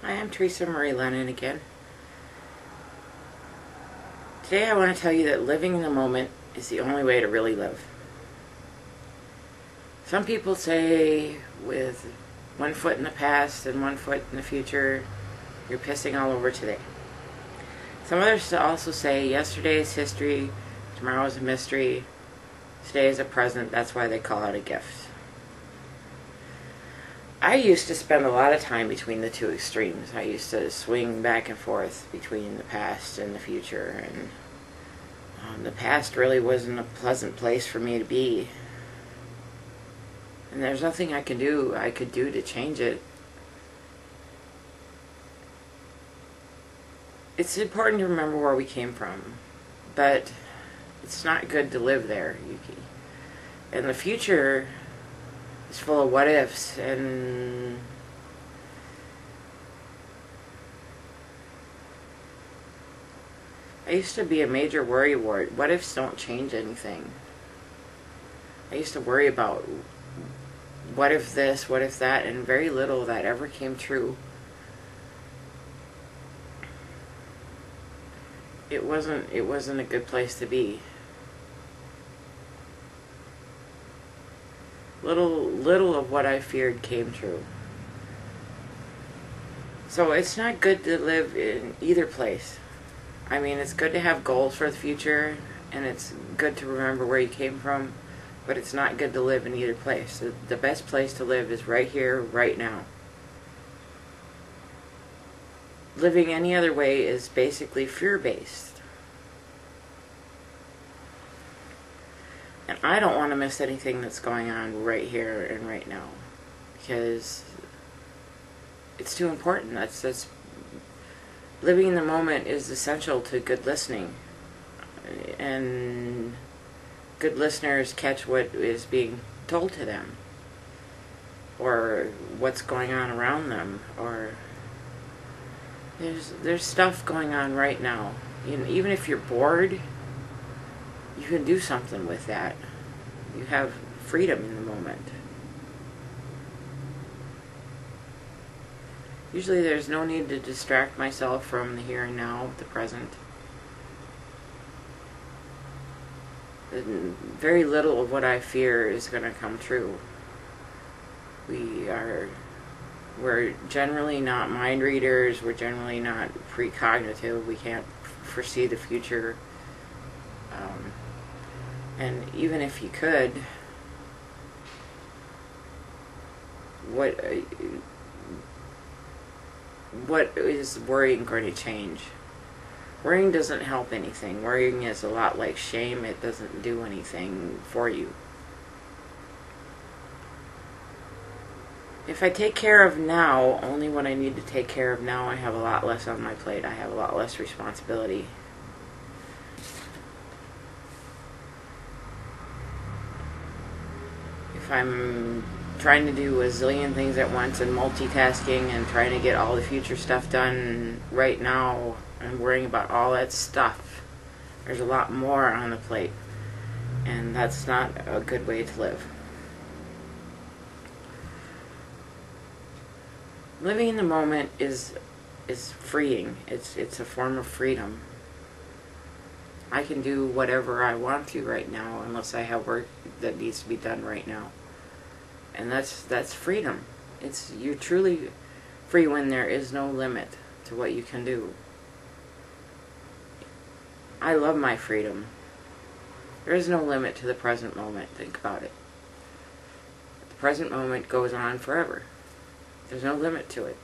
Hi, I'm Teresa Marie Lennon again. Today I want to tell you that living in the moment is the only way to really live. Some people say with one foot in the past and one foot in the future, you're pissing all over today. Some others also say yesterday is history, tomorrow is a mystery, today is a present, that's why they call it a gift. I used to spend a lot of time between the two extremes. I used to swing back and forth between the past and the future, and the past really wasn't a pleasant place for me to be. And there's nothing I could do to change it. It's important to remember where we came from, but it's not good to live there. And the future is full of what ifs, and I used to be a major worrywart. What ifs don't change anything. I used to worry about what if this, what if that, and very little of that ever came true. It wasn't a good place to be. Little of what I feared came true. So it's not good to live in either place. I mean, it's good to have goals for the future, and it's good to remember where you came from, but it's not good to live in either place. The best place to live is right here, right now. Living any other way is basically fear-based. And I don't want to miss anything that's going on right here and right now, because it's too important. That's living in the moment is essential to good listening, and good listeners catch what is being told to them, or what's going on around them, or there's stuff going on right now. Even if you're bored, you can do something with that. You have freedom in the moment. Usually there's no need to distract myself from the here and now, the present. Very little of what I fear is going to come true. We're generally not mind readers. We're generally not precognitive. We can't foresee the future. And even if you could, what is worrying going to change? Worrying doesn't help anything. Worrying is a lot like shame. It doesn't do anything for you. If I take care of now, only what I need to take care of now, I have a lot less on my plate. I have a lot less responsibility. If I'm trying to do a zillion things at once and multitasking and trying to get all the future stuff done right now and worrying about all that stuff, there's a lot more on the plate, and that's not a good way to live. Living in the moment is freeing. It's a form of freedom. I can do whatever I want to right now unless I have work that needs to be done right now. And that's freedom. You're truly free when there is no limit to what you can do. I love my freedom. There is no limit to the present moment. Think about it. The present moment goes on forever. There's no limit to it.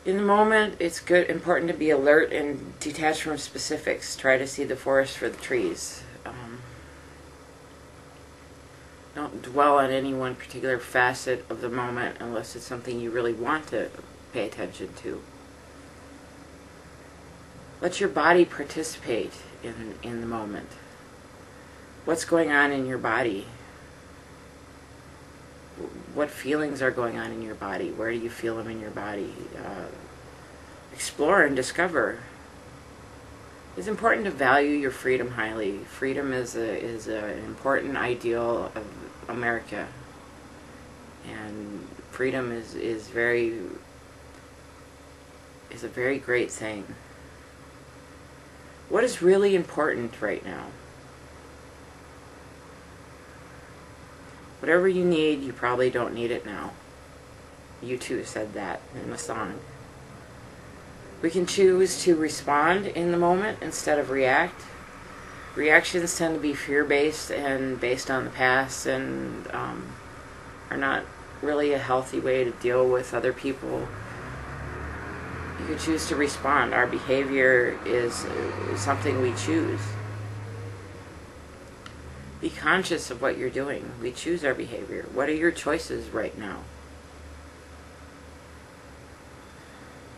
In the moment, it's important to be alert and detached from specifics. Try to see the forest for the trees. Don't dwell on any one particular facet of the moment unless it's something you really want to pay attention to. Let your body participate in the moment. What's going on in your body? What feelings are going on in your body? Where do you feel them in your body? Explore and discover. It's important to value your freedom highly. Freedom is an important ideal of America, and freedom is very is a very great thing. What is really important right now? Whatever you need, you probably don't need it now. U2 said that in the song. We can choose to respond in the moment instead of react. Reactions tend to be fear-based and based on the past, and are not really a healthy way to deal with other people. You can choose to respond. Our behavior is something we choose. Be conscious of what you're doing. We choose our behavior. What are your choices right now?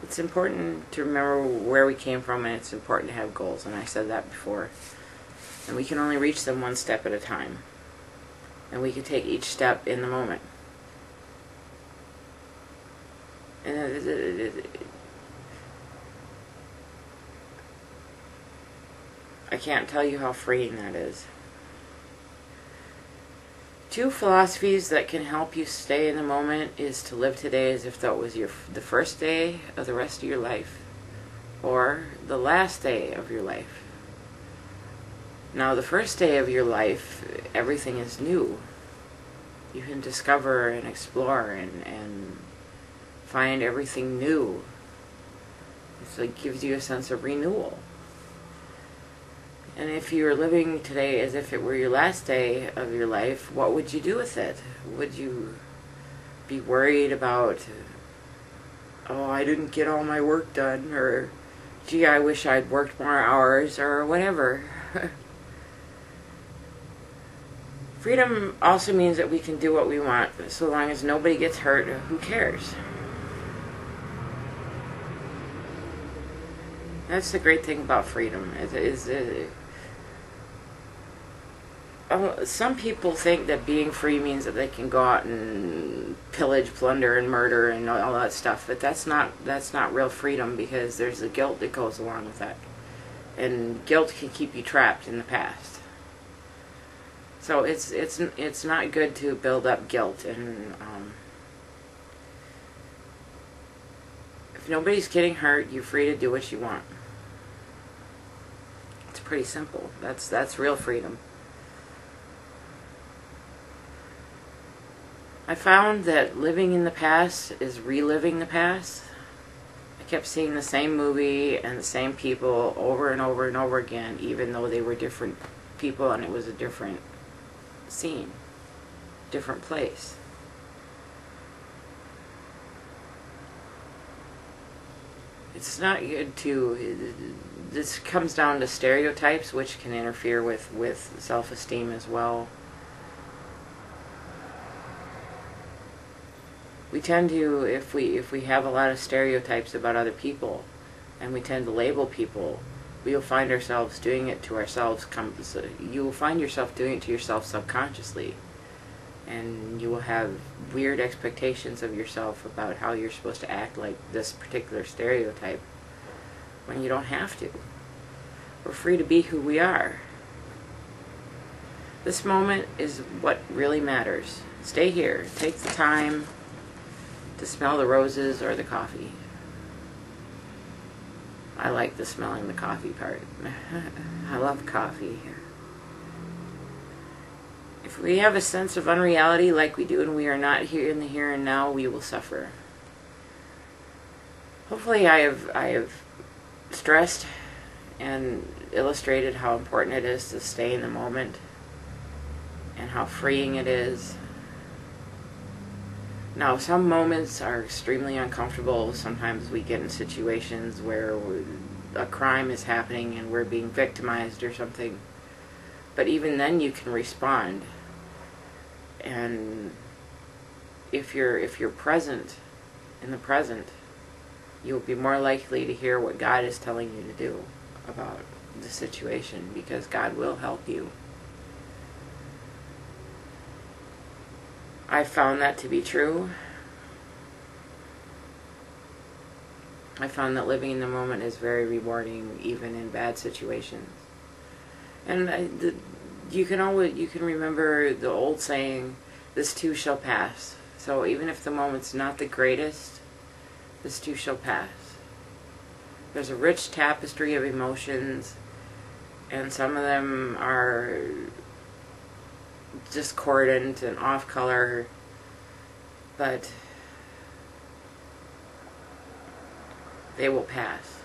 It's important to remember where we came from, and it's important to have goals, and I said that before. And we can only reach them one step at a time. And we can take each step in the moment. And I can't tell you how freeing that is. 2 philosophies that can help you stay in the moment is to live today as if that was the first day of the rest of your life, or the last day of your life. Now, the first day of your life, everything is new. You can discover and explore and find everything new. It gives you a sense of renewal. And if you were living today as if it were your last day of your life, what would you do with it? Would you be worried about, oh, I didn't get all my work done, or gee, I wish I'd worked more hours, or whatever? Freedom also means that we can do what we want, so long as nobody gets hurt. Who cares? That's the great thing about freedom. Some people think that being free means that they can go out and pillage, plunder, and murder and all that stuff. But that's not real freedom, because there's the guilt that goes along with that, and guilt can keep you trapped in the past. So it's not good to build up guilt, and if nobody's getting hurt, you're free to do what you want. It's pretty simple. That's real freedom. I found that living in the past is reliving the past. I kept seeing the same movie and the same people over and over and over again, even though they were different people and it was a different scene, different place. It's not good to... This comes down to stereotypes, which can interfere with self-esteem as well. We tend to, if we have a lot of stereotypes about other people, and we tend to label people, we will find ourselves doing it to ourselves. You will find yourself doing it to yourself subconsciously, and you will have weird expectations of yourself about how you're supposed to act like this particular stereotype, when you don't have to. We're free to be who we are. This moment is what really matters. Stay here. Take the time to smell the roses or the coffee. I like the smelling the coffee part. I love coffee. If we have a sense of unreality like we do, and we are not here in the here and now, we will suffer. Hopefully I have stressed and illustrated how important it is to stay in the moment, and how freeing it is. Now, some moments are extremely uncomfortable. Sometimes we get in situations where a crime is happening and we're being victimized or something. But even then you can respond. And if you're present in the present, you'll be more likely to hear what God is telling you to do about the situation, because God will help you. I found that to be true. I found that living in the moment is very rewarding, even in bad situations. And you can remember the old saying, "This too shall pass." So even if the moment's not the greatest, this too shall pass. There's a rich tapestry of emotions, and some of them are discordant and off color, but they will pass.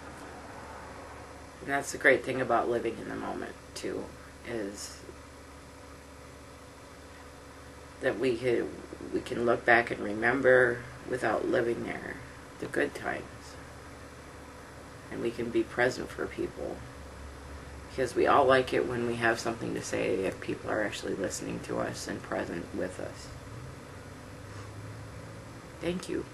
And that's the great thing about living in the moment, too, is that we can look back and remember without living there the good times. And we can be present for people. Because we all like it when we have something to say if people are actually listening to us and present with us. Thank you.